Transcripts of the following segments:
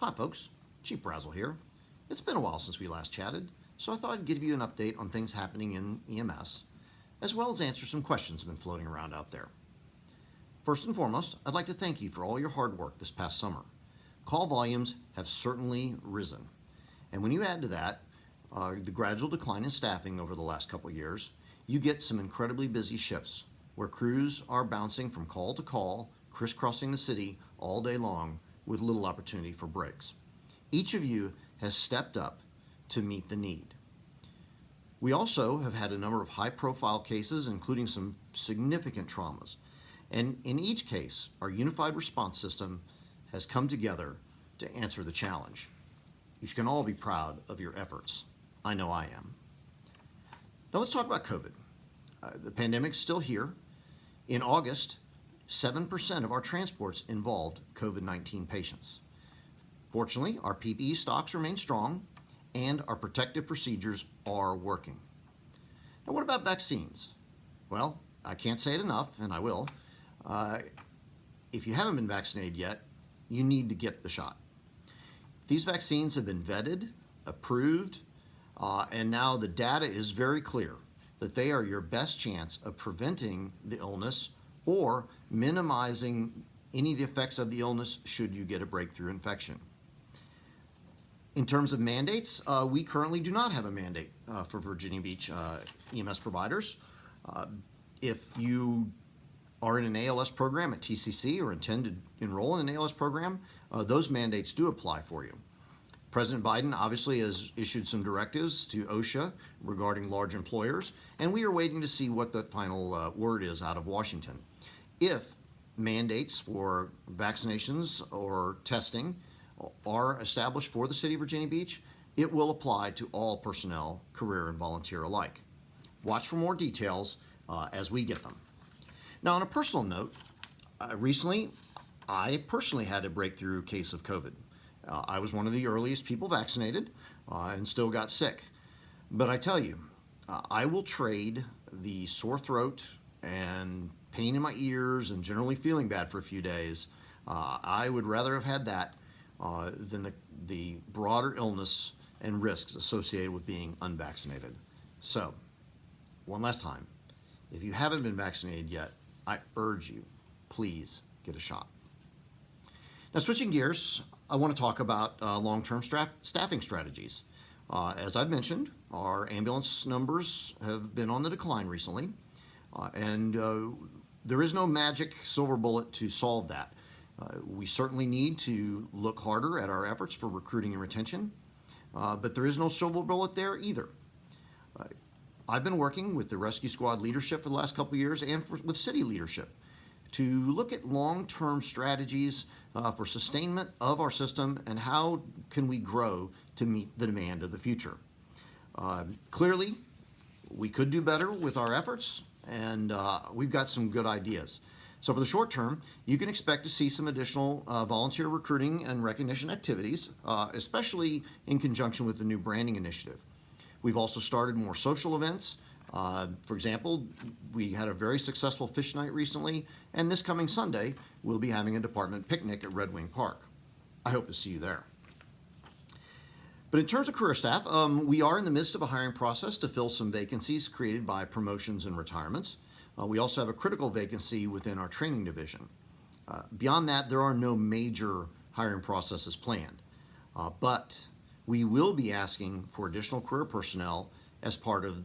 Hi folks, Chief Brazle here. It's been a while since we last chatted, so I thought I'd give you an update on things happening in EMS, as well as answer some questions that have been floating around out there. First and foremost, I'd like to thank you for all your hard work this past summer. Call volumes have certainly risen, and when you add to that the gradual decline in staffing over the last couple of years, you get some incredibly busy shifts where crews are bouncing from call to call, crisscrossing the city all day long with little opportunity for breaks. Each of you has stepped up to meet the need. We also have had a number of high-profile cases, including some significant traumas. And in each case, our unified response system has come together to answer the challenge. You can all be proud of your efforts. I know I am. Now let's talk about COVID. The pandemic's still here. In August, 7% of our transports involved COVID-19 patients. Fortunately, our PPE stocks remain strong and our protective procedures are working. Now what about vaccines? Well, I can't say it enough, and I will. If you haven't been vaccinated yet, you need to get the shot. These vaccines have been vetted, approved, and now the data is very clear that they are your best chance of preventing the illness or minimizing any of the effects of the illness should you get a breakthrough infection. In terms of mandates, we currently do not have a mandate for Virginia Beach EMS providers. If you are in an ALS program at TCC or intend to enroll in an ALS program, those mandates do apply for you. President Biden obviously has issued some directives to OSHA regarding large employers, and we are waiting to see what the final word is out of Washington. If mandates for vaccinations or testing are established for the city of Virginia Beach, it will apply to all personnel, career and volunteer alike. Watch for more details as we get them. Now, on a personal note, recently I personally had a breakthrough case of COVID. I was one of the earliest people vaccinated and still got sick. But I tell you, I will trade the sore throat and pain in my ears and generally feeling bad for a few days. I would rather have had that than the broader illness and risks associated with being unvaccinated. So, one last time, if you haven't been vaccinated yet, I urge you, please get a shot. Now, switching gears, I want to talk about long-term staffing strategies. As I've mentioned, our ambulance numbers have been on the decline recently, and there is no magic silver bullet to solve that. We certainly need to look harder at our efforts for recruiting and retention, but there is no silver bullet there either. I've been working with the rescue squad leadership for the last couple of years and with city leadership to look at long-term strategies for sustainment of our system and how can we grow to meet the demand of the future. Clearly, we could do better with our efforts, and we've got some good ideas. So for the short term, you can expect to see some additional volunteer recruiting and recognition activities, especially in conjunction with the new branding initiative. We've also started more social events. For example, we had a very successful fish night recently, and this coming Sunday, we'll be having a department picnic at Red Wing Park. I hope to see you there. But in terms of career staff, we are in the midst of a hiring process to fill some vacancies created by promotions and retirements. We also have a critical vacancy within our training division. Beyond that, there are no major hiring processes planned, but we will be asking for additional career personnel as part of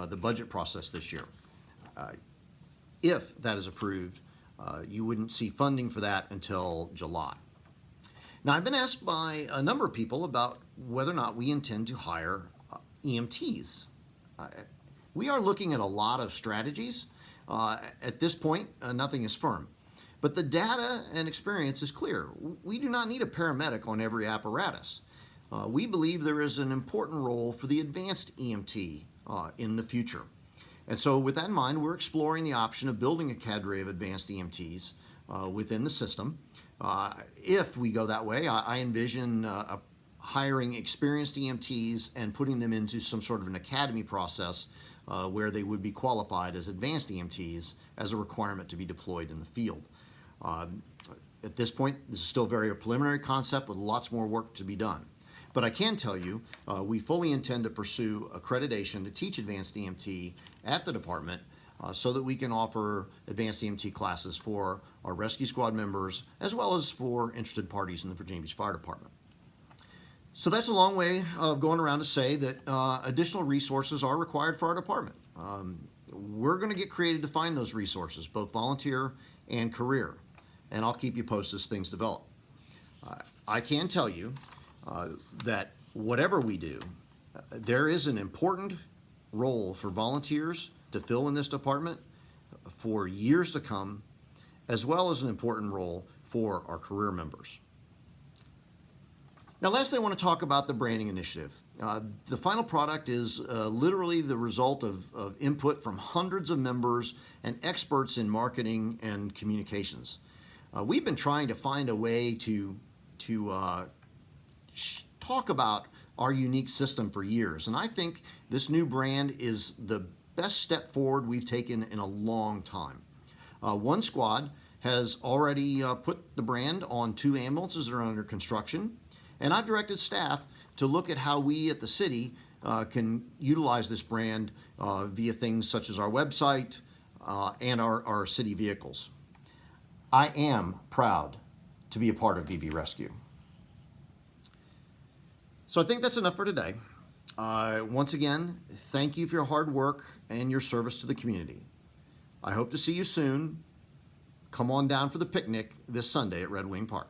the budget process this year. If that is approved, you wouldn't see funding for that until July. Now, I've been asked by a number of people about whether or not we intend to hire EMTs. We are looking at a lot of strategies. At this point, nothing is firm. But the data and experience is clear. We do not need a paramedic on every apparatus. We believe there is an important role for the advanced EMT in the future. And so with that in mind, we're exploring the option of building a cadre of advanced EMTs within the system. If we go that way, I envision hiring experienced EMTs and putting them into some sort of an academy process where they would be qualified as advanced EMTs as a requirement to be deployed in the field. At this point, this is still very a preliminary concept with lots more work to be done. But I can tell you, we fully intend to pursue accreditation to teach advanced EMT at the department so that we can offer advanced EMT classes for our rescue squad members as well as for interested parties in the Virginia Beach Fire Department. So that's a long way of going around to say that additional resources are required for our department. We're going to get creative to find those resources, both volunteer and career, and I'll keep you posted as things develop. I can tell you that whatever we do, there is an important role for volunteers to fill in this department for years to come, as well as an important role for our career members. Now, lastly, I want to talk about the branding initiative. The final product is literally the result of input from hundreds of members and experts in marketing and communications. We've been trying to find a way to talk about our unique system for years, and I think this new brand is the best step forward we've taken in a long time. One squad has already put the brand on 2 ambulances that are under construction, and I've directed staff to look at how we at the city can utilize this brand via things such as our website and our city vehicles. I am proud to be a part of VB Rescue. So I think that's enough for today. Once again, thank you for your hard work and your service to the community. I hope to see you soon. Come on down for the picnic this Sunday at Red Wing Park.